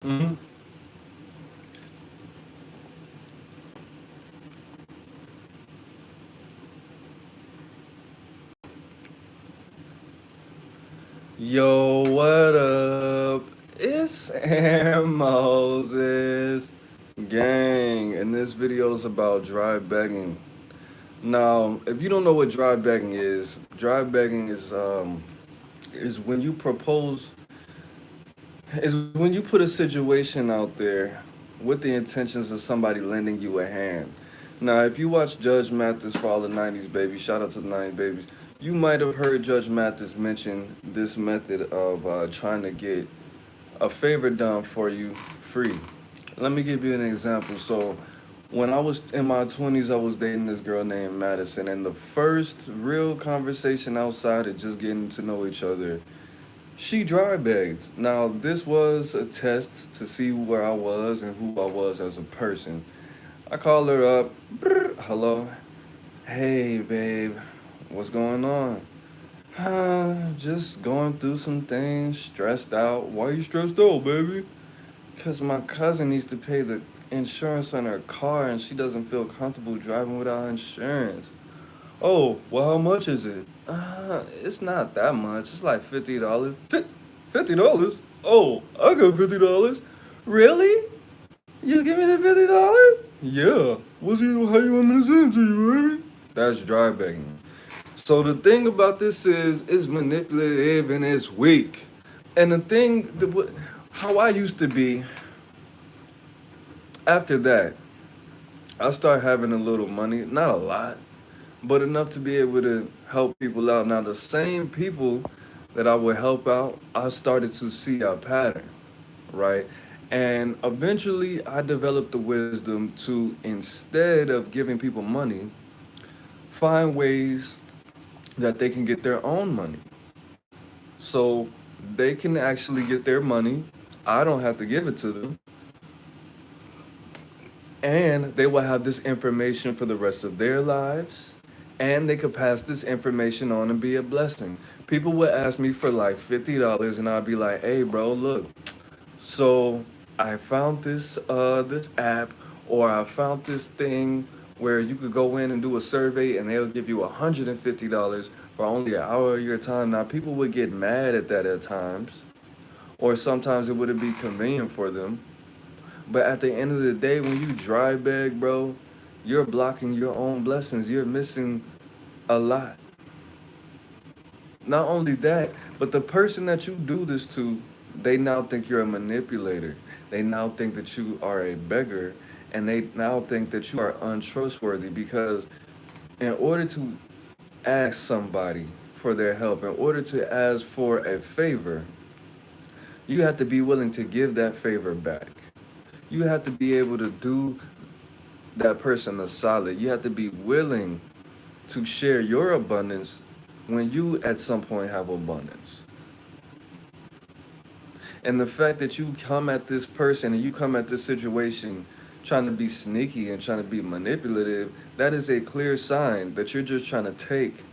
Mhm. Yo, what up? It's Aaron Moses. Gang, and this video is about dry begging. Now, if you don't know what dry begging is when you propose is when you put a situation out there with the intentions of somebody lending you a hand. Now, if you watch Judge Mathis for all the 90s babies, shout out to the 90s babies, you might have heard Judge Mathis mention this method of trying to get a favor done for you free. Let me give you an example. So, when I was in my 20s, I was dating this girl named Madison, and the first real conversation outside of just getting to know each other, she dry begged. Now, this was a test to see where I was and who I was as a person. I called her up. "Brr, hello. Hey, babe. What's going on? Just going through some things, stressed out. Why you stressed out, baby? Because my cousin needs to pay the insurance on her car and she doesn't feel comfortable driving without insurance. Oh, well, how much is it? It's not that much. It's like $50. $50? Oh, I got $50. Really? You give me the $50? Yeah. How you want me to send it to you, baby? That's dry begging. So the thing about this is, it's manipulative and it's weak. And how I used to be, after that, I started having a little money, not a lot, but enough to be able to help people out. Now, the same people that I would help out, I started to see a pattern, right? And eventually, I developed the wisdom to, instead of giving people money, find ways that they can get their own money. So they can actually get their money. I don't have to give it to them. And they will have this information for the rest of their lives. And they could pass this information on and be a blessing. People would ask me for like $50 and I'd be like, hey bro, look, so I found this app, or I found this thing where you could go in and do a survey and they'll give you $150 for only an hour of your time. Now people would get mad at that at times, or sometimes it wouldn't be convenient for them. But at the end of the day, when you dry beg, bro, you're blocking your own blessings. You're missing a lot. Not only that, but the person that you do this to, they now think you're a manipulator. They now think that you are a beggar, and they now think that you are untrustworthy because in order to ask somebody for their help, in order to ask for a favor, you have to be willing to give that favor back. You have to be able to do that person a solid. You have to be willing to share your abundance when you at some point have abundance. And the fact that you come at this person and you come at this situation trying to be sneaky and trying to be manipulative, that is a clear sign that you're just trying to take,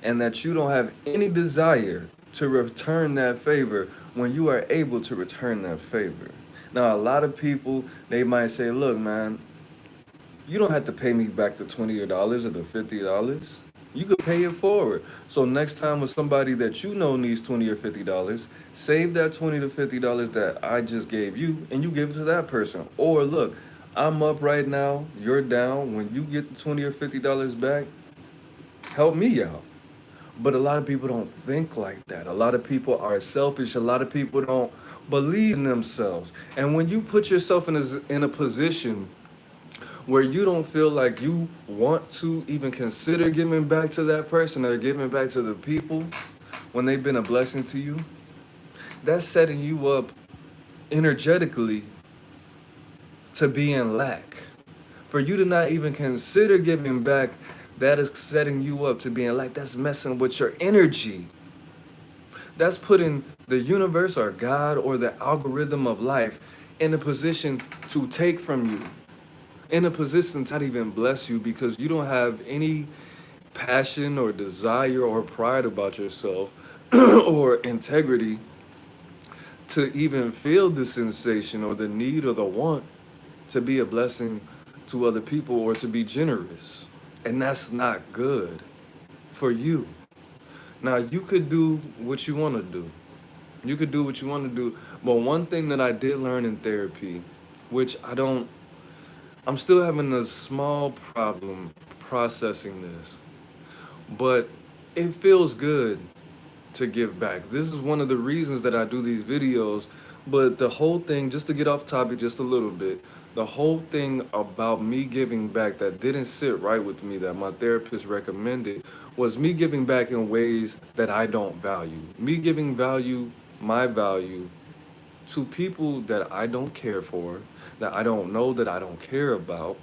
and that you don't have any desire to return that favor when you are able to return that favor. Now, a lot of people, they might say, look, man, you don't have to pay me back the $20 or the $50. You could pay it forward. So next time with somebody that you know needs $20 or $50, save that $20 to $50 that I just gave you and you give it to that person. Or look, I'm up right now, you're down. When you get the $20 or $50 back, help me out. But a lot of people don't think like that. A lot of people are selfish. A lot of people don't believe in themselves. And when you put yourself in a position where you don't feel like you want to even consider giving back to that person or giving back to the people when they've been a blessing to you, that's setting you up energetically to be in lack. For you to not even consider giving back, that is setting you up to be in lack. That's messing with your energy. That's putting the universe or God or the algorithm of life in a position to take from you, in a position to not even bless you because you don't have any passion or desire or pride about yourself or integrity to even feel the sensation or the need or the want to be a blessing to other people or to be generous. And that's not good for you. Now, you could do what you want to do. You could do what you want to do. But one thing that I did learn in therapy, which I'm still having a small problem processing this, but it feels good to give back. This is one of the reasons that I do these videos. But the whole thing, just to get off topic just a little bit, the whole thing about me giving back that didn't sit right with me, that my therapist recommended, was me giving back in ways that I don't value. Me giving my value, to people that I don't care for, that I don't know, that I don't care about,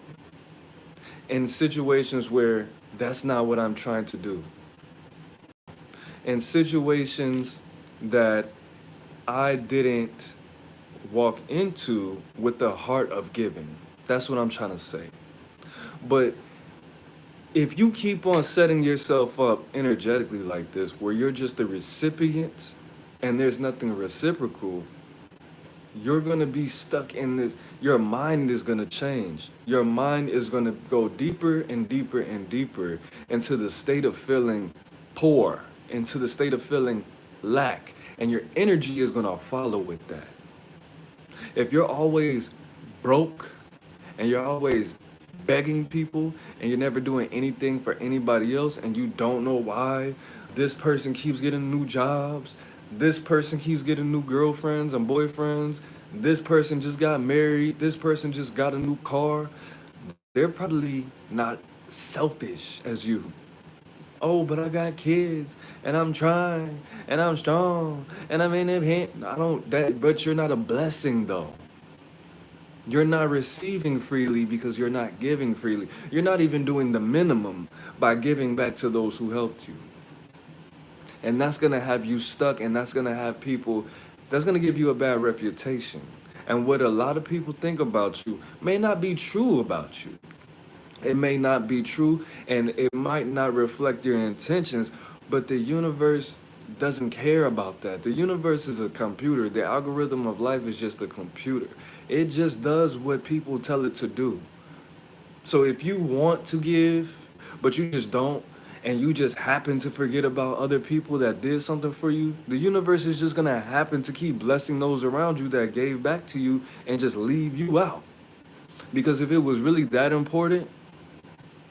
in situations where that's not what I'm trying to do. In situations that I didn't walk into with the heart of giving. That's what I'm trying to say. But if you keep on setting yourself up energetically like this, where you're just a recipient and there's nothing reciprocal, you're going to be stuck in this. Your mind is going to change. Your mind is going to go deeper and deeper and deeper into the state of feeling poor, into the state of feeling lack. And your energy is going to follow with that. If you're always broke and you're always begging people and you're never doing anything for anybody else and you don't know why this person keeps getting new jobs, this person keeps getting new girlfriends and boyfriends, this person just got married, this person just got a new car, they're probably not selfish as you. Oh, but I got kids and I'm trying and I'm strong and I'm independent. I don't that but you're not a blessing though. You're not receiving freely because you're not giving freely. You're not even doing the minimum by giving back to those who helped you. And that's going to have you stuck, and that's going to have people, that's going to give you a bad reputation. And what a lot of people think about you may not be true about you. It may not be true, and it might not reflect your intentions, but the universe doesn't care about that. The universe is a computer. The algorithm of life is just a computer. It just does what people tell it to do. So if you want to give, but you just don't, and you just happen to forget about other people that did something for you, the universe is just going to happen to keep blessing those around you that gave back to you and just leave you out. Because if it was really that important,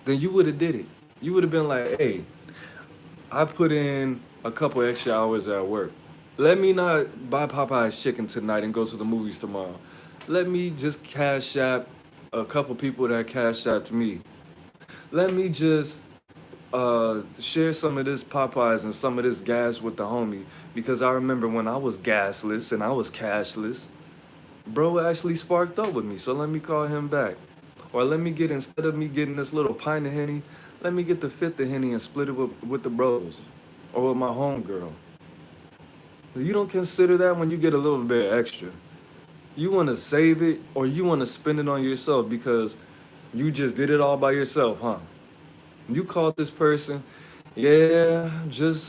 then you would have did it. You would have been like, hey, I put in a couple extra hours at work. Let me not buy Popeye's chicken tonight and go to the movies tomorrow. Let me just cash app a couple people that cash app to me. Let me just share some of this Popeyes and some of this gas with the homie, because I remember when I was gasless and I was cashless, bro actually sparked up with me, so let me call him back. Or let me get, instead of me getting this little pint of Henny, let me get the fifth of Henny and split it with the bros or with my homegirl. You don't consider that when you get a little bit extra. You want to save it or you want to spend it on yourself because you just did it all by yourself, huh? You called this person, yeah, I'm just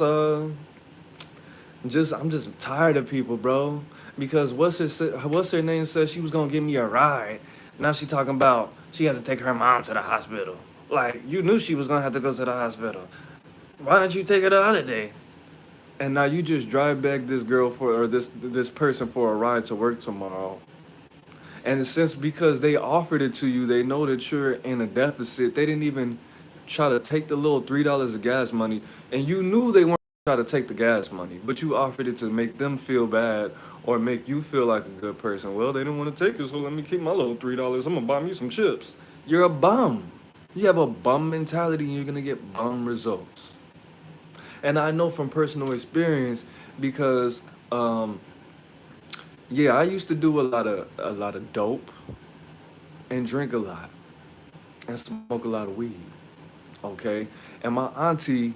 tired of people, bro. Because what's her name said she was gonna give me a ride. Now she talking about she has to take her mom to the hospital. Like, you knew she was gonna have to go to the hospital. Why didn't you take her the other day? And now you just drive back this girl or this person for a ride to work tomorrow. And since because they offered it to you, they know that you're in a deficit. They didn't even try to take the little $3 of gas money, and you knew they weren't trying to take the gas money, but you offered it to make them feel bad or make you feel like a good person. Well, they didn't want to take it, so let me keep my little $3. I'm gonna buy me some chips. You're a bum. You have a bum mentality, and you're gonna get bum results. And I know from personal experience because, yeah, I used to do a lot of dope and drink a lot and smoke a lot of weed. Okay, and my auntie,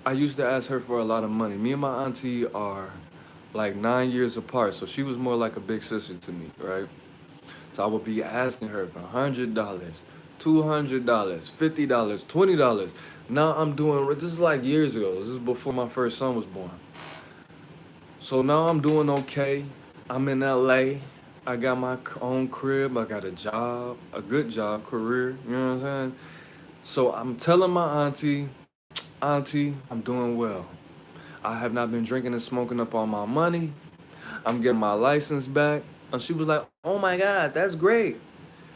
I used to ask her for a lot of money. Me and my auntie are like 9 years apart, so she was more like a big sister to me, right? So I would be asking her for $100, $200, $50, $20. Now I'm doing, this is like years ago. This is before my first son was born. So now I'm doing okay. I'm in LA. I got my own crib. I got a job, a good job, career. You know what I'm saying? So I'm telling my auntie, I'm doing well. I have not been drinking and smoking up all my money. I'm getting my license back. And she was like, oh my God, that's great.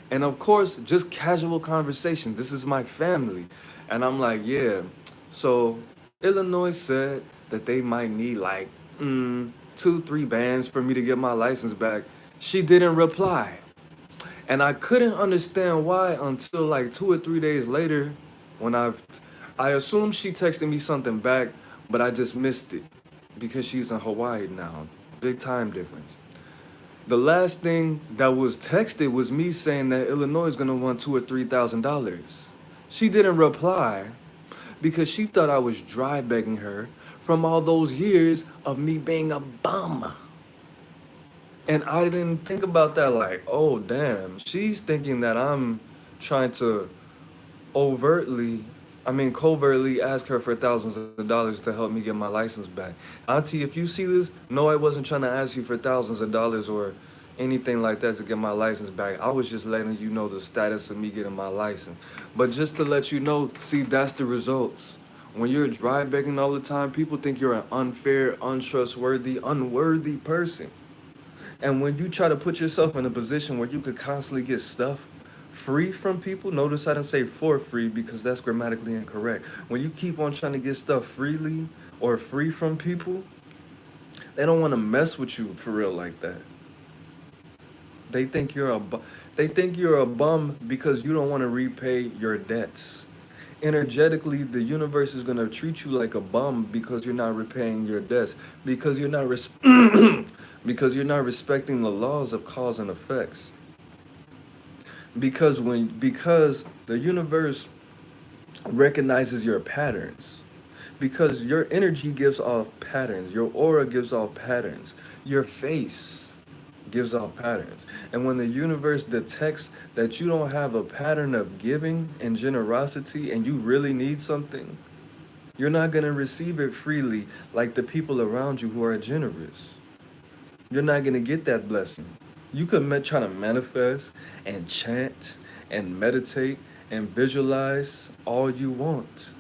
And of course, just casual conversation. This is my family. And I'm like, yeah. So Illinois said that they might need like 2, 3 bands for me to get my license back. She didn't reply. And I couldn't understand why until like 2 or 3 days later when I assumed she texted me something back, but I just missed it because she's in Hawaii now. Big time difference. The last thing that was texted was me saying that Illinois is gonna want $2 or $3,000. She didn't reply because she thought I was dry begging her from all those years of me being a bum. And I didn't think about that like, oh damn, she's thinking that I'm trying to overtly, covertly ask her for thousands of dollars to help me get my license back. Auntie, if you see this, no, I wasn't trying to ask you for thousands of dollars or anything like that to get my license back. I was just letting you know the status of me getting my license. But just to let you know, see, that's the results. When you're dry begging all the time, people think you're an unfair, untrustworthy, unworthy person. And when you try to put yourself in a position where you could constantly get stuff free from people, notice I didn't say for free because that's grammatically incorrect. When you keep on trying to get stuff freely or free from people, they don't want to mess with you for real like that. They think they think you're a bum because you don't want to repay your debts. Energetically, the universe is going to treat you like a bum because you're not repaying your debts, because you're not because you're not respecting the laws of cause and effects. Because the universe recognizes your patterns. Because your energy gives off patterns, your aura gives off patterns, your face gives off patterns. And when the universe detects that you don't have a pattern of giving and generosity and you really need something, you're not going to receive it freely like the people around you who are generous. You're not going to get that blessing. You could try to manifest and chant and meditate and visualize all you want.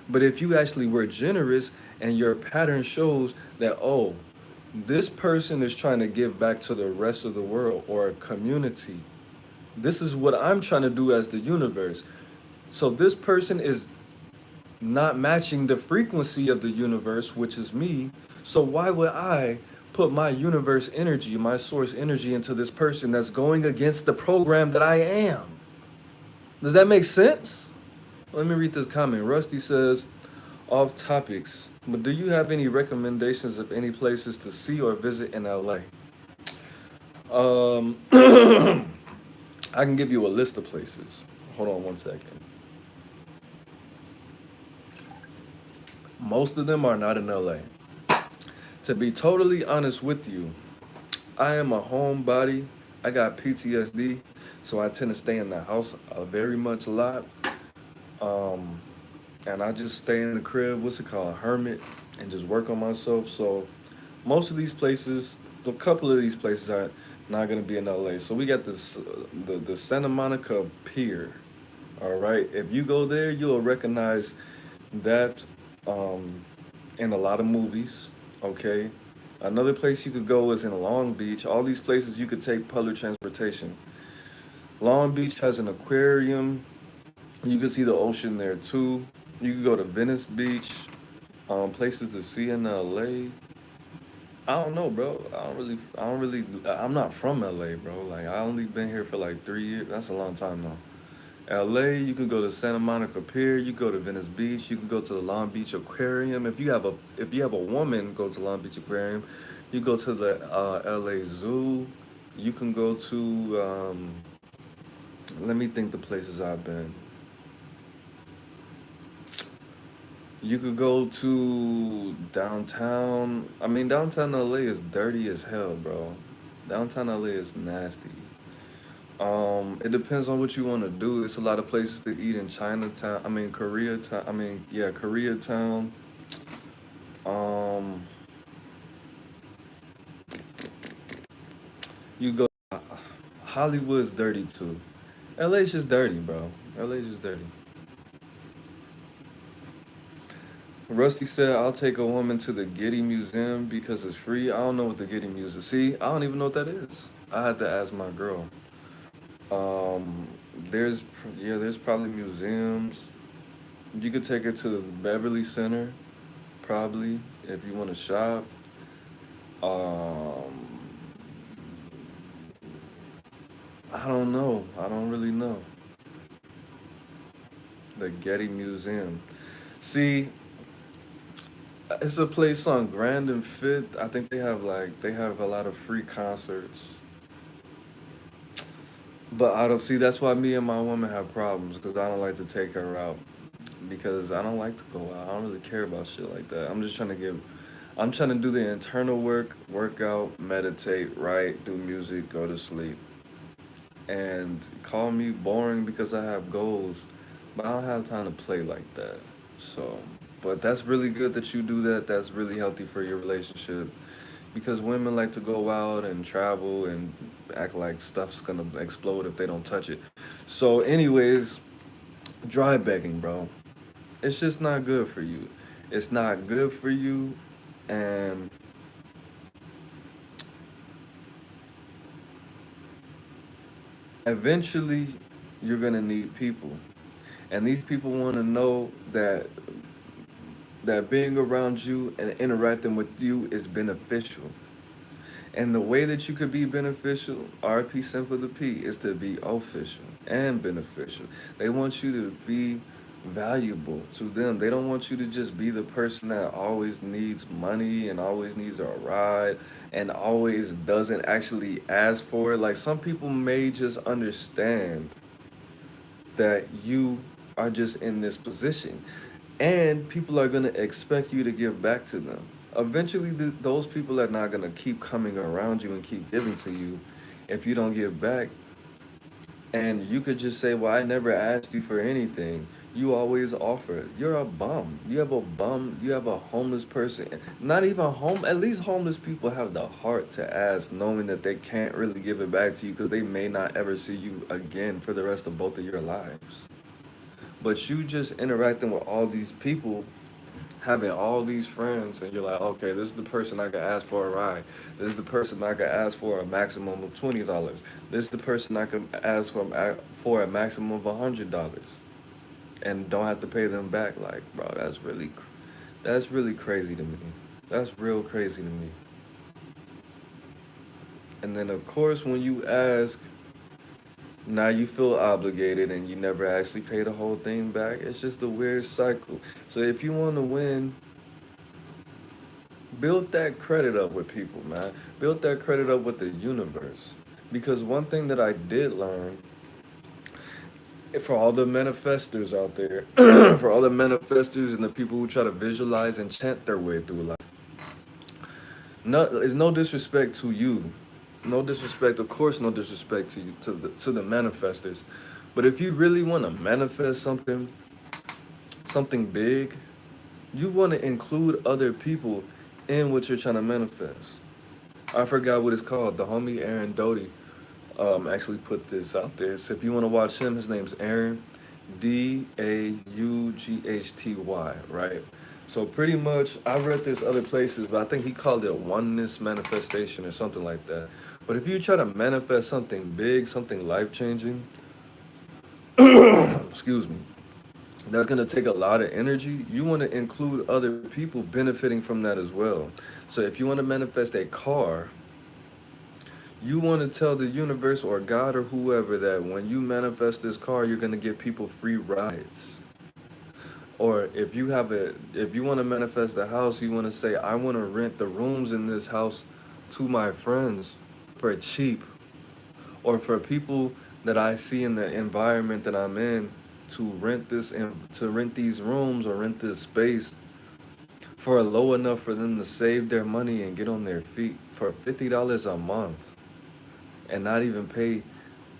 But if you actually were generous and your pattern shows that, oh, this person is trying to give back to the rest of the world or a community. This is what I'm trying to do as the universe. So this person is not matching the frequency of the universe, which is me. So why would I put my universe energy, my source energy into this person that's going against the program that I am? Does that make sense? Let me read this comment. Rusty says, off topics, but do you have any recommendations of any places to see or visit in LA? I can give you a list of places. Hold on one second. Most of them are not in LA. To be totally honest with you, I am a homebody. I got PTSD, so I tend to stay in the house very much a lot. Um, and I just stay in the crib, what's it called, hermit, and just work on myself. So most of these places, a couple of these places are not gonna be in LA. So we got this, the Santa Monica Pier. All right, if you go there, you'll recognize that um, in a lot of movies. Okay, another place you could go is in Long Beach. All these places you could take public transportation. Long Beach has an aquarium. You can see the ocean there too. You can go to Venice Beach. Places to see in LA. I don't know, bro. I'm not from LA, bro. Like, I only been here for like 3 years. That's a long time though. LA, you can go to Santa Monica Pier, you go to Venice Beach, you can go to the Long Beach Aquarium. If you have a woman, go to Long Beach Aquarium. You go to the LA Zoo. You can go to let me think the places I've been. You could go to downtown. Downtown LA is dirty as hell, bro. Downtown LA is nasty. It depends on what you want to do. It's a lot of places to eat in Chinatown. Koreatown. Yeah, Koreatown. Um, You go, Hollywood's dirty too. LA's just dirty, bro. LA's just dirty. Rusty said, I'll take a woman to the Getty Museum because it's free. I don't know what the Getty Museum. See, I don't even know what that is. I had to ask my girl. Um, there's probably museums. You could take her to the Beverly Center, probably, if you want to shop. Um, I don't know. I don't really know. The Getty Museum. See, it's a place on Grand and Fifth. I think they have a lot of free concerts. But I don't see that's why me and my woman have problems because I don't like to take her out because I don't like to go out. I don't really care about shit like that. I'm trying to do the internal work, work out, meditate, write, do music, go to sleep. And call me boring because I have goals, but I don't have time to play like that. So, but that's really good that you do that. That's really healthy for your relationship because women like to go out and travel and act like stuff's gonna explode if they don't touch it. So, anyways, dry begging, bro. It's just not good for you. It's not good for you, and eventually, you're gonna need people, and these people want to know that being around you and interacting with you is beneficial. And the way that you could be beneficial, RP Simple the P, is to be official and beneficial. They want you to be valuable to them. They don't want you to just be the person that always needs money and always needs a ride and always doesn't actually ask for it. Like some people may just understand that you are just in this position and people are going to expect you to give back to them. Eventually those people are not going to keep coming around you and keep giving to you if you don't give back. And you could just say, well, I never asked you for anything. You always offer. You're a bum. You have a homeless person. Not even home. At least homeless people have the heart to ask, knowing that they can't really give it back to you because they may not ever see you again for the rest of both of your lives. But you just interacting with all these people, having all these friends, and you're like, okay, this is the person I can ask for a ride. This is the person I can ask for a maximum of $20. This is the person I can ask for a maximum of $100, and don't have to pay them back. Like, bro, that's really crazy to me. That's real crazy to me. And then of course, when you ask, now you feel obligated and you never actually pay the whole thing back. It's just a weird cycle. So if you want to win, build that credit up with people, man. Build that credit up with the universe. Because one thing that I did learn, for all the manifestors out there, for all the manifestors and the people who try to visualize and chant their way through life, no, it's no disrespect to you. No disrespect, of course, no disrespect to you, to the manifestors. But if you really want to manifest something big, you want to include other people in what you're trying to manifest. I forgot what it's called. The homie Aaron Doty actually put this out there. So if you want to watch him, his name's Aaron Daughty, right? So pretty much, I've read this other places, but I think he called it oneness manifestation or something like that. But if you try to manifest something big, something life changing, excuse me, that's going to take a lot of energy. You want to include other people benefiting from that as well. So if you want to manifest a car, you want to tell the universe or God or whoever that when you manifest this car, you're going to give people free rides. Or if you want to manifest a house, you want to say, I want to rent the rooms in this house to my friends for cheap, or for people that I see in the environment that I'm in to to rent these rooms or rent this space for low enough for them to save their money and get on their feet for $50 a month and not even pay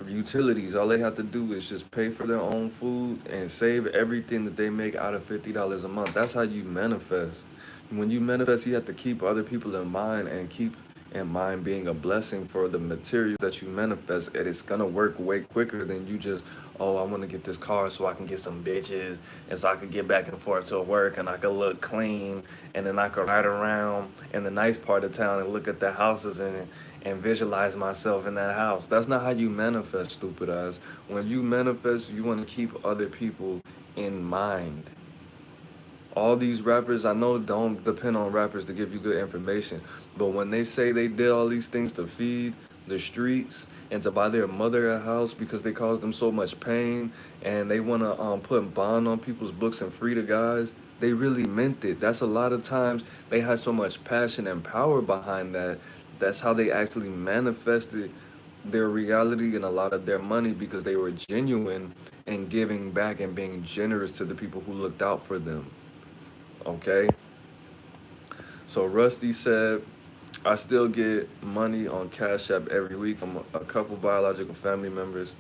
utilities. All they have to do is just pay for their own food and save everything that they make out of $50 a month. That's how you manifest. When you manifest, you have to keep other people in mind and keep and mind being a blessing for the material that you manifest, it is gonna work way quicker than you just, oh, I want to get this car so I can get some bitches and so I can get back and forth to work and I can look clean and then I can ride around in the nice part of town and look at the houses and visualize myself in that house. That's not how you manifest, stupid ass. When you manifest, you want to keep other people in mind. All these rappers, I know, don't depend on rappers to give you good information, but when they say they did all these things to feed the streets and to buy their mother a house because they caused them so much pain, and they want to put bond on people's books and free the guys, they really meant it. That's a lot of times they had so much passion and power behind that. That's how they actually manifested their reality and a lot of their money, because they were genuine and giving back and being generous to the people who looked out for them. Okay, so Rusty said, I still get money on Cash App every week from a couple biological family members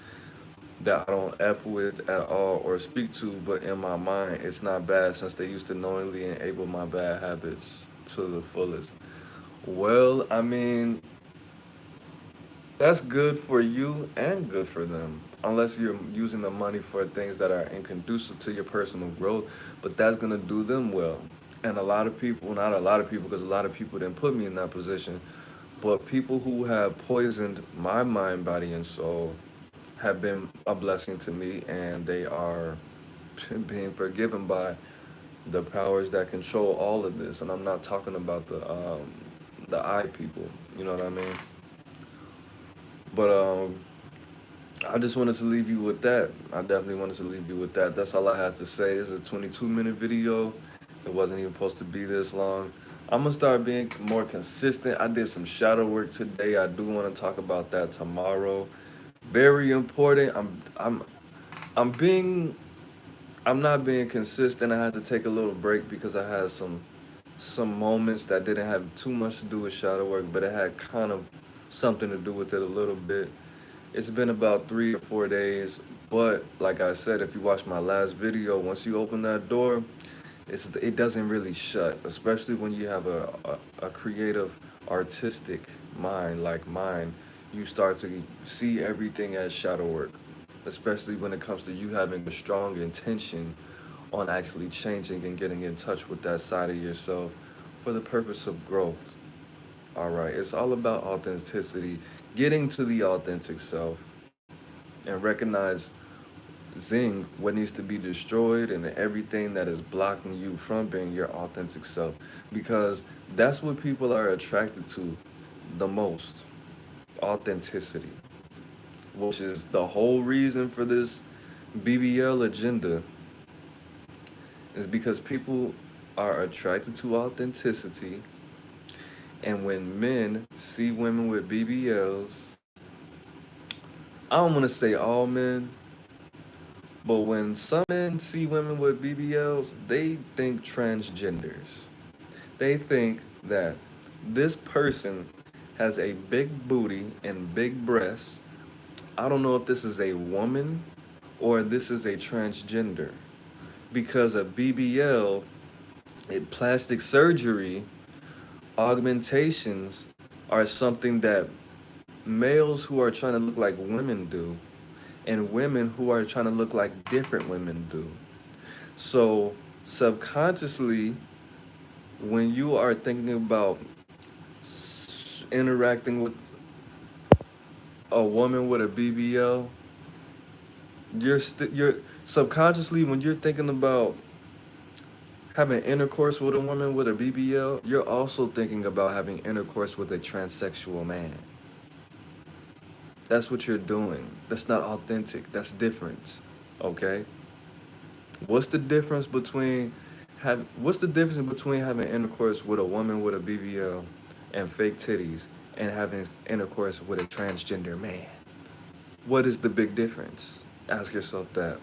that I don't F with at all or speak to, but in my mind, it's not bad since they used to knowingly enable my bad habits to the fullest. Well, I mean, that's good for you and good for them, unless you're using the money for things that are inconducive to your personal growth, but that's gonna do them well. And a lot of people, not a lot of people, because a lot of people didn't put me in that position, but people who have poisoned my mind, body, and soul have been a blessing to me, and they are being forgiven by the powers that control all of this. And I'm not talking about the eye people, you know what I mean? But I just wanted to leave you with that. I definitely wanted to leave you with that. That's all I had to say. It's a 22-minute video. It wasn't even supposed to be this long. I'm gonna start being more consistent. I did some shadow work today. I do want to talk about that tomorrow. Very important. I'm being I'm not being consistent. I had to take a little break because I had some moments that didn't have too much to do with shadow work, but it had kind of something to do with it a little bit. It's been about 3 or 4 days, but like I said, if you watch my last video, once you open that door, it doesn't really shut, especially when you have a creative, artistic mind like mine. You start to see everything as shadow work, especially when it comes to you having a strong intention on actually changing and getting in touch with that side of yourself for the purpose of growth. All right, it's all about authenticity, getting to the authentic self, and recognize, zing, what needs to be destroyed and everything that is blocking you from being your authentic self. Because that's what people are attracted to the most, authenticity, which is the whole reason for this BBL agenda, is because people are attracted to authenticity. And when men see women with BBLs, I don't want to say all men, but when some men see women with BBLs, they think transgenders. They think that this person has a big booty and big breasts. I don't know if this is a woman or this is a transgender, because a BBL, plastic surgery, augmentations are something that males who are trying to look like women do, and women who are trying to look like different women do. So, subconsciously, when you are thinking about interacting with a woman with a BBL, you're subconsciously, when you're thinking about having intercourse with a woman with a BBL, you're also thinking about having intercourse with a transsexual man. That's what you're doing. That's not authentic. That's different. Okay? What's the difference between having intercourse with a woman with a BBL and fake titties and having intercourse with a transgender man? What is the big difference? Ask yourself that.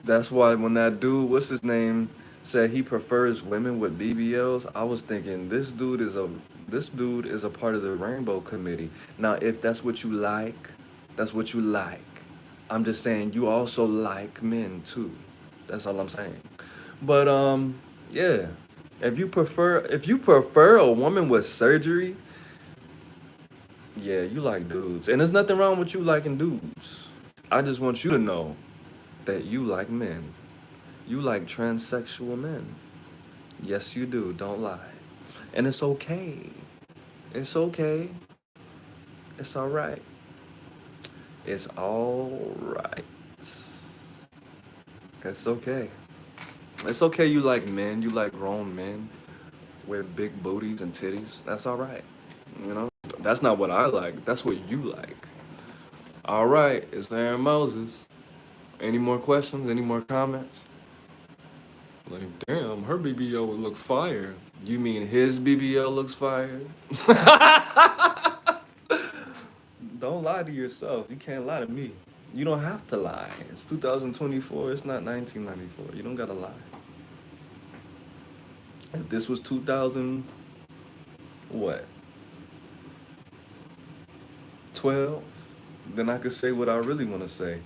That's why when that dude, what's his name, said he prefers women with BBLs, I was thinking this dude is a part of the Rainbow Committee. Now, if that's what you like, that's what you like. I'm just saying you also like men too. That's all I'm saying. But yeah. If you prefer a woman with surgery, yeah, you like dudes. And there's nothing wrong with you liking dudes. I just want you to know that you like men. You like transsexual men. Yes, you do. Don't lie. And it's okay. It's okay. It's all right. It's all right. It's okay. It's okay you like men. You like grown men with big booties and titties. That's all right. You know? That's not what I like. That's what you like. All right. It's Aaron Moses. Any more questions? Any more comments? Like, damn, her BBL would look fire. You mean his BBL looks fire? Don't lie to yourself. You can't lie to me. You don't have to lie. It's 2024. It's not 1994. You don't gotta lie. If this was 2000, what, 12, then I could say what I really want to say.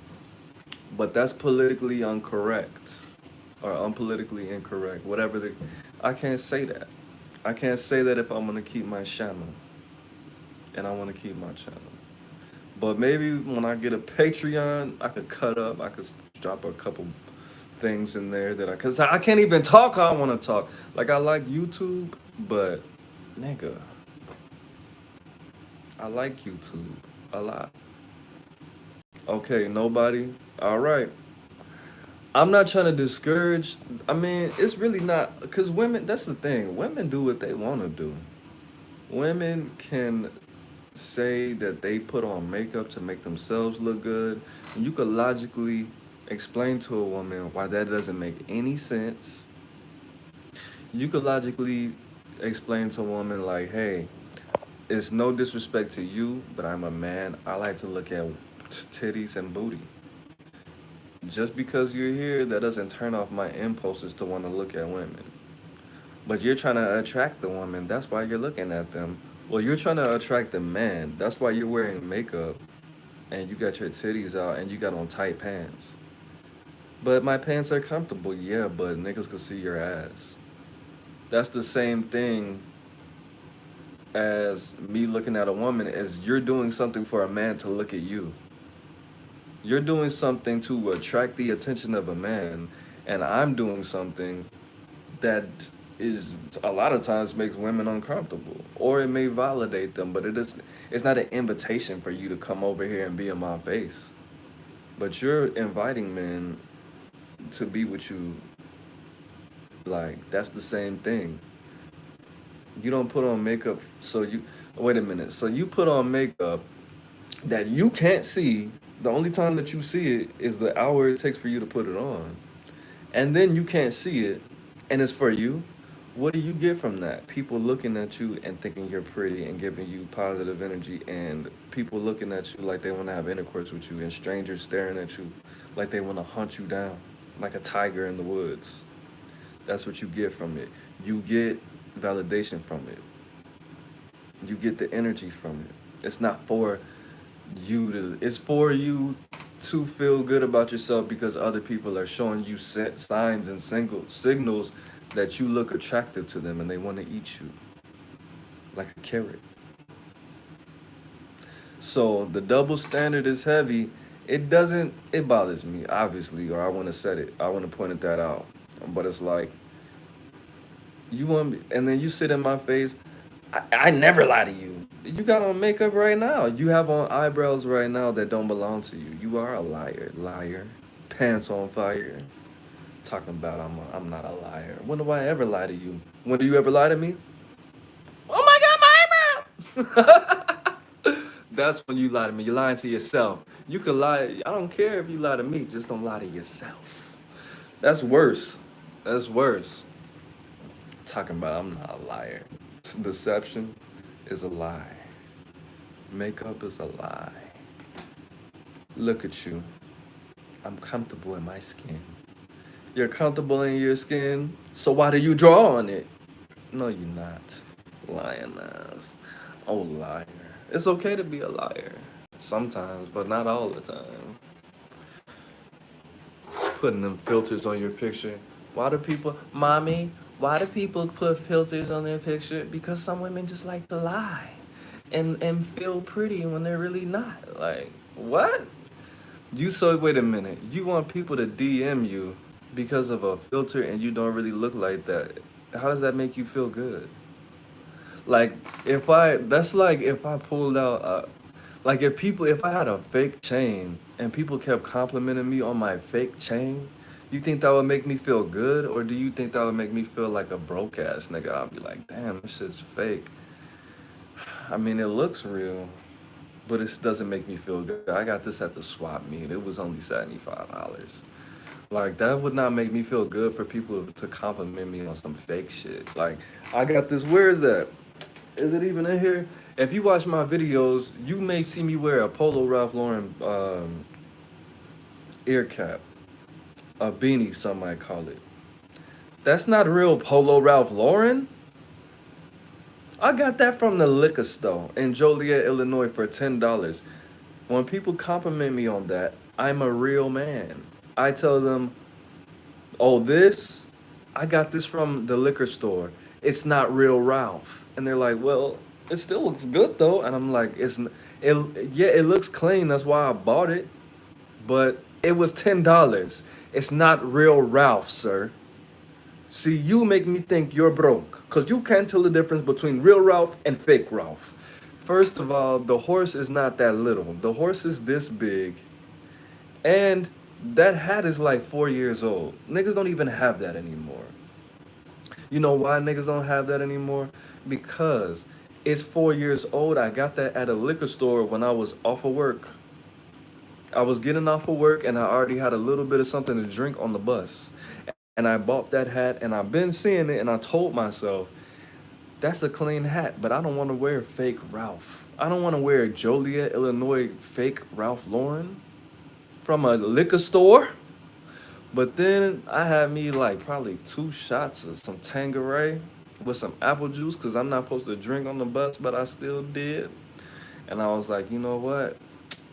But that's politically incorrect or unpolitically incorrect. Whatever the, I can't say that. I can't say that if I'm gonna keep my channel, and I want to keep my channel. But maybe when I get a Patreon, I could cut up. I could drop a couple things in there that cause I can't even talk how I want to talk. Like I like YouTube, but nigga, I like YouTube a lot. Okay, nobody. All right. I'm not trying to discourage. I mean, it's really not because women. That's the thing. Women do what they want to do. Women can say that they put on makeup to make themselves look good. And you could logically explain to a woman why that doesn't make any sense. You could logically explain to a woman like, hey, it's no disrespect to you, but I'm a man. I like to look at titties and booty. Just because you're here, that doesn't turn off my impulses to want to look at women. But you're trying to attract the woman. That's why you're looking at them. Well, you're trying to attract the man. That's why you're wearing makeup and you got your titties out and you got on tight pants. But my pants are comfortable, yeah, but niggas can see your ass. That's the same thing as me looking at a woman as you're doing something for a man to look at you. You're doing something to attract the attention of a man, and I'm doing something that is a lot of times makes women uncomfortable, or it may validate them, but it's not an invitation for you to come over here and be in my face. But you're inviting men to be with you. Like that's the same thing. You don't put on makeup so you wait a minute. So you put on makeup that you can't see. The only time that you see it is the hour it takes for you to put it on. And then you can't see it and it's for you. What do you get from that? People looking at you and thinking you're pretty and giving you positive energy, and people looking at you like they want to have intercourse with you, and strangers staring at you like they want to hunt you down like a tiger in the woods. That's what you get from it. You get validation from it. You get the energy from it. It's not for it's for you to feel good about yourself because other people are showing you signs and signals that you look attractive to them and they want to eat you like a carrot. So the double standard is heavy. It bothers me, obviously, or I want to set it. I want to point that out. But it's like, you want me, and then you sit in my face. I never lie to you. You got on makeup right now. You have on eyebrows right now that don't belong to you. You are a liar, liar. Pants on fire. Talking about I'm not a liar. When do I ever lie to you? When do you ever lie to me? Oh my God, my eyebrow! That's when you lie to me. You're lying to yourself. You could lie. I don't care if you lie to me. Just don't lie to yourself. That's worse. That's worse. Talking about I'm not a liar. Deception is a lie. Makeup is a lie. Look at you. I'm comfortable in my skin. You're comfortable in your skin, so why do you draw on it? No, you're not. Lying ass. Oh, liar. It's okay to be a liar. Sometimes, but not all the time. Putting them filters on your picture. Why do people, mommy, Why do people put filters on their picture? Because some women just like to lie and feel pretty when they're really not. Like, what? You so wait a minute. You want people to DM you because of a filter and you don't really look like that. How does that make you feel good? Like if I that's like if I pulled out like if I had a fake chain and people kept complimenting me on my fake chain, you think that would make me feel good or do you think that would make me feel like a broke ass nigga? I'll be like, damn, this shit's fake. I mean, it looks real, but it doesn't make me feel good. I got this at the swap meet. It was only $75. Like that would not make me feel good for people to compliment me on some fake shit. Like I got this. Where is that? Is it even in here? If you watch my videos, you may see me wear a Polo Ralph Lauren ear cap, a beanie, some might call it. That's not real Polo Ralph Lauren. I got that from the liquor store in Joliet, Illinois for $10. When people compliment me on that, I'm a real man. I tell them, oh, this, I got this from the liquor store. It's not real Ralph. And they're like, well, it still looks good though. And I'm like, it, yeah, it looks clean. That's why I bought it. But it was $10. It's not real Ralph, sir. See, you make me think you're broke. Because you can't tell the difference between real Ralph and fake Ralph. First of all, the horse is not that little. The horse is this big. And that hat is like 4 years old. Niggas don't even have that anymore. You know why niggas don't have that anymore? Because it's 4 years old. I got that at a liquor store when I was off of work. I was getting off of work and I already had a little bit of something to drink on the bus. And I bought that hat and I've been seeing it and I told myself, that's a clean hat, but I don't want to wear fake Ralph. I don't want to wear Joliet, Illinois fake Ralph Lauren from a liquor store. But then I had me like probably 2 shots of some Tanqueray with some apple juice because I'm not supposed to drink on the bus, but I still did. And I was like, you know what?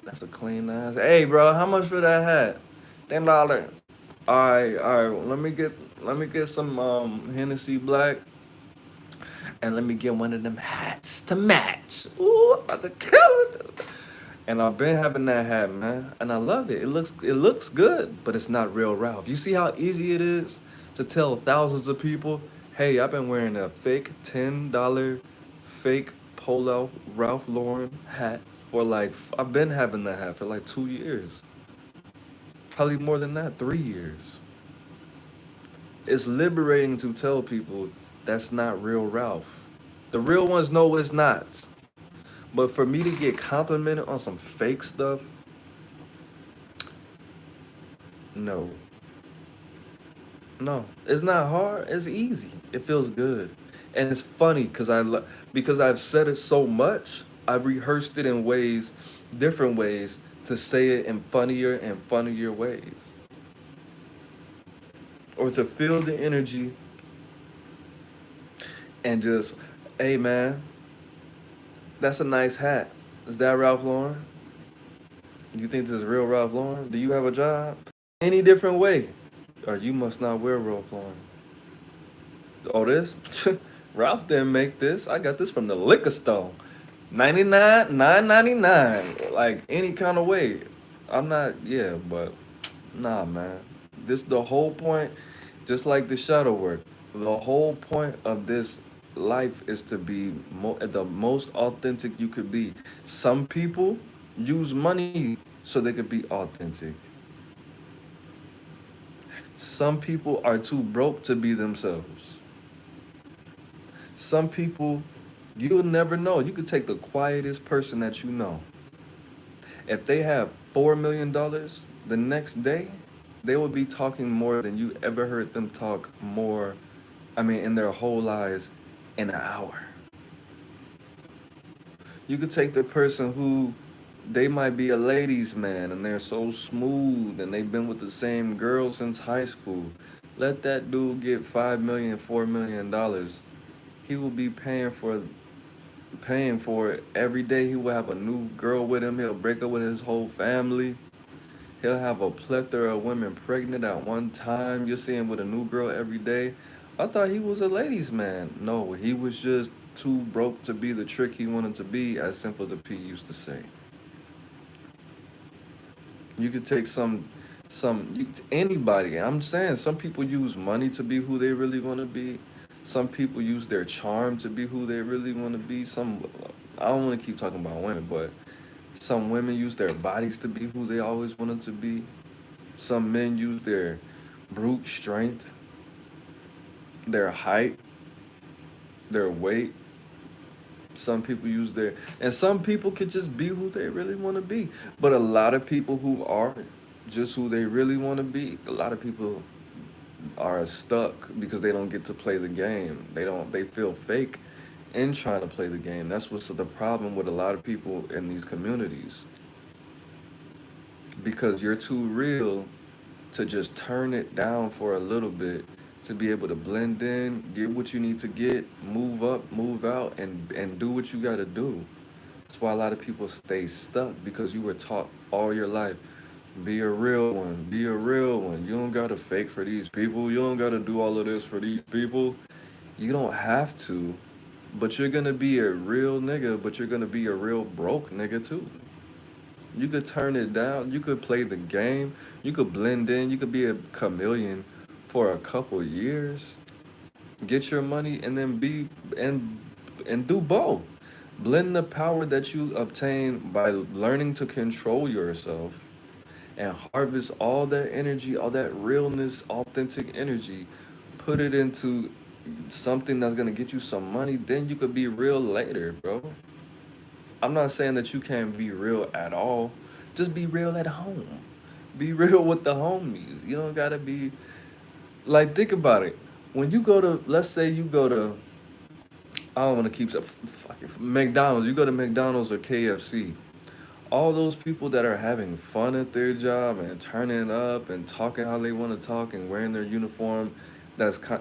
That's a clean ass. Hey, bro, how much for that hat? $10. All right. Let me get some Hennessy Black, and let me get one of them hats to match. Ooh, I'm about to kill it. And I've been having that hat, man, and I love it. It looks good, but it's not real Ralph. You see how easy it is to tell thousands of people, "Hey, I've been wearing a fake $10 fake Polo Ralph Lauren hat for like I've been having that hat for like 2 years, probably more than that, 3 years." It's liberating to tell people that's not real Ralph. The real ones know it's not. But for me to get complimented on some fake stuff, no. No. It's not hard. It's easy. It feels good. And it's funny because I've said it so much, I've rehearsed it in ways, different ways to say it in funnier and funnier ways. Or to feel the energy and just, hey man, that's a nice hat. Is that Ralph Lauren? You think this is real Ralph Lauren? Do you have a job? Any different way? Or you must not wear Ralph Lauren. Oh, this? Ralph didn't make this. I got this from the liquor store. 99, 9.99. Like any kind of way. I'm not, yeah, but nah, man. This the whole point, just like the shadow work. The whole point of this life is to be the most authentic you could be. Some people use money so they could be authentic. Some people are too broke to be themselves. Some people, you'll never know. You could take the quietest person that you know. If they have $4 million, the next day, they will be talking more than you ever heard them talk more, I mean, in their whole lives in an hour. You could take the person who they might be a ladies' man and they're so smooth and they've been with the same girl since high school. Let that dude get 5 million, $4 million. He will be paying for it every day. He will have a new girl with him. He'll break up with his whole family. He'll have a plethora of women pregnant at one time. You'll see him with a new girl every day. I thought he was a ladies' man. No, he was just too broke to be the trick he wanted to be, as Simple the P used to say. You could take anybody. I'm saying some people use money to be who they really want to be. Some people use their charm to be who they really want to be. I don't want to keep talking about women, but some women use their bodies to be who they always wanted to be. Some men use their brute strength, their height, their weight. Some people use their, and some people could just be who they really want to be. But a lot of people who are just who they really want to be, a lot of people are stuck because they don't get to play the game. They feel fake in trying to play the game. That's what's the problem with a lot of people in these communities. Because you're too real to just turn it down for a little bit to be able to blend in, get what you need to get, move up, move out, and do what you got to do. That's why a lot of people stay stuck because you were taught all your life, be a real one, be a real one. You don't got to fake for these people. You don't got to do all of this for these people. You don't have to, but you're going to be a real nigga, but you're going to be a real broke nigga too. You could turn it down. You could play the game. You could blend in. You could be a chameleon for a couple years. Get your money and then and and do both. Blend the power that you obtain by learning to control yourself and harvest all that energy, all that realness, authentic energy. Put it into something that's gonna get you some money. Then you could be real later, bro. I'm not saying that you can't be real at all. Just be real at home. Be real with the homies. You don't gotta be like, think about it. When you go to, let's say you go to, I don't want to keep fucking McDonald's. You go to McDonald's or KFC. All those people that are having fun at their job and turning up and talking how they want to talk and wearing their uniform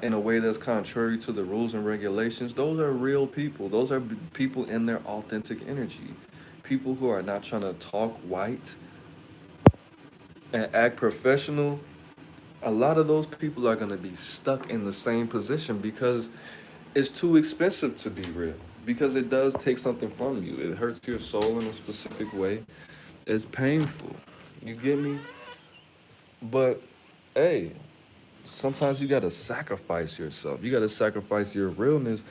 in a way that's contrary to the rules and regulations, those are real people. Those are people in their authentic energy. People who are not trying to talk white and act professional. A lot of those people are going to be stuck in the same position because it's too expensive to be real. Because it does take something from you. It hurts your soul in a specific way. It's painful. You get me? But hey, sometimes you gotta sacrifice yourself. You gotta sacrifice your realness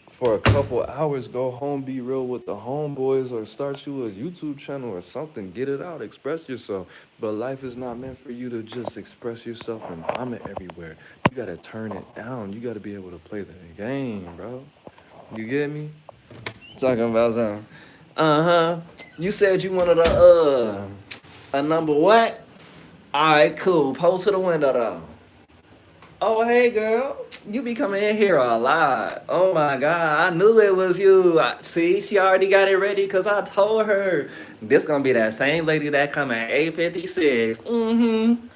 for a couple hours. Go home, be real with the homeboys, or start you a YouTube channel or something. Get it out, express yourself. But life is not meant for you to just express yourself and vomit everywhere. You gotta turn it down. You gotta be able to play the game, bro. You get me? Talking about something. Uh-huh. You said you wanted a number what? Alright, cool. Post to the window though. Oh hey girl. You be coming in here a lot. Oh my god. I knew it was you. See, she already got it ready because I told her. This gonna be that same lady that come at 8:56. Mm-hmm.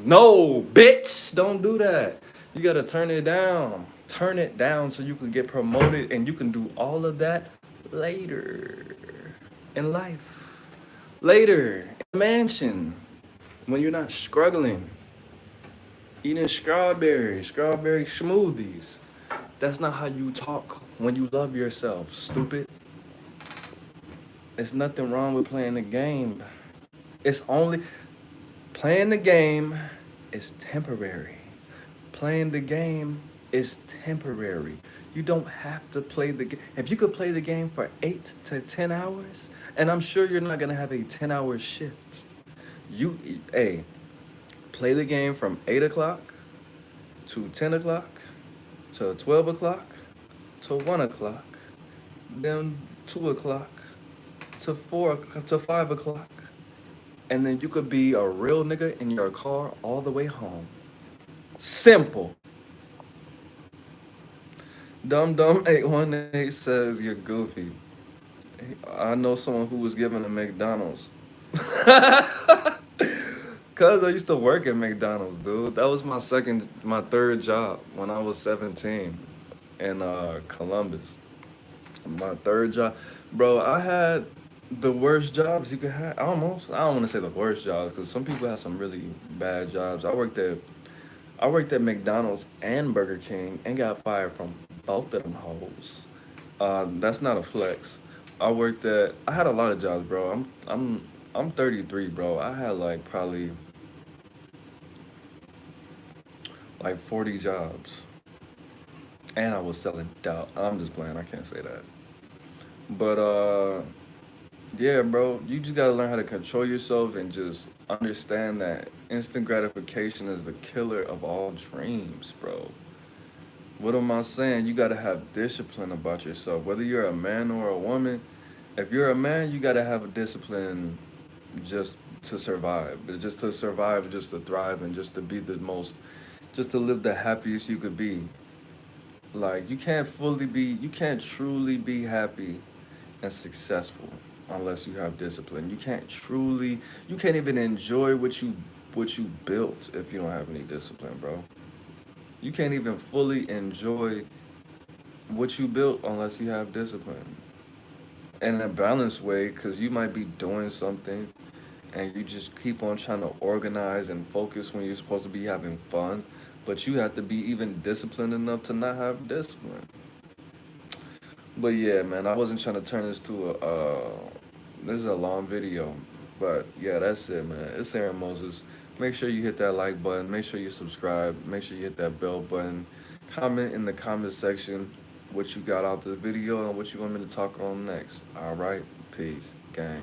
No, bitch. Don't do that. You gotta turn it down. Turn it down so you can get promoted and you can do all of that later in life. Later in a mansion when you're not struggling. Eating strawberry smoothies. That's not how you talk when you love yourself, stupid. There's nothing wrong with playing the game. It's only playing the game is temporary. Playing the game is temporary. You don't have to play the game. If you could play the game for 8 to 10 hours, and I'm sure you're not gonna have a 10-hour shift. Hey, play the game from 8 o'clock to 10 o'clock to 12 o'clock to 1 o'clock, then 2 o'clock to 5 o'clock. And then you could be a real nigga in your car all the way home. Simple. Dumb 818 says you're goofy. I know someone who was given a McDonald's. Cause I used to work at McDonald's, dude. That was my third job when I was 17 in Columbus. My third job, bro. I had the worst jobs you could have. Almost. I don't want to say the worst jobs because some people have some really bad jobs. I worked at McDonald's and Burger King and got fired from both of them hoes. That's not a flex. I had a lot of jobs, bro. I'm 33, bro. I had like probably like 40 jobs. And I was selling dope. I'm just playing. I can't say that. But yeah, bro, you just gotta learn how to control yourself and just understand that instant gratification is the killer of all dreams, bro. What am I saying? You gotta have discipline about yourself. Whether you're a man or a woman, if you're a man, you gotta have a discipline just to survive. But just to survive, just to thrive, and just to be the most, just to live the happiest you could be. Like you can't truly be happy and successful unless you have discipline. You can't even enjoy what you built if you don't have any discipline, bro. You can't even fully enjoy what you built unless you have discipline. And in a balanced way, because you might be doing something and you just keep on trying to organize and focus when you're supposed to be having fun, but you have to be even disciplined enough to not have discipline. But yeah, man, I wasn't trying to turn this to a. This is a long video, but yeah, that's it, man. It's Aaron Moses. Make sure you hit that like button. Make sure you subscribe. Make sure you hit that bell button. Comment in the comment section what you got out the video and what you want me to talk on next. All right, peace, gang.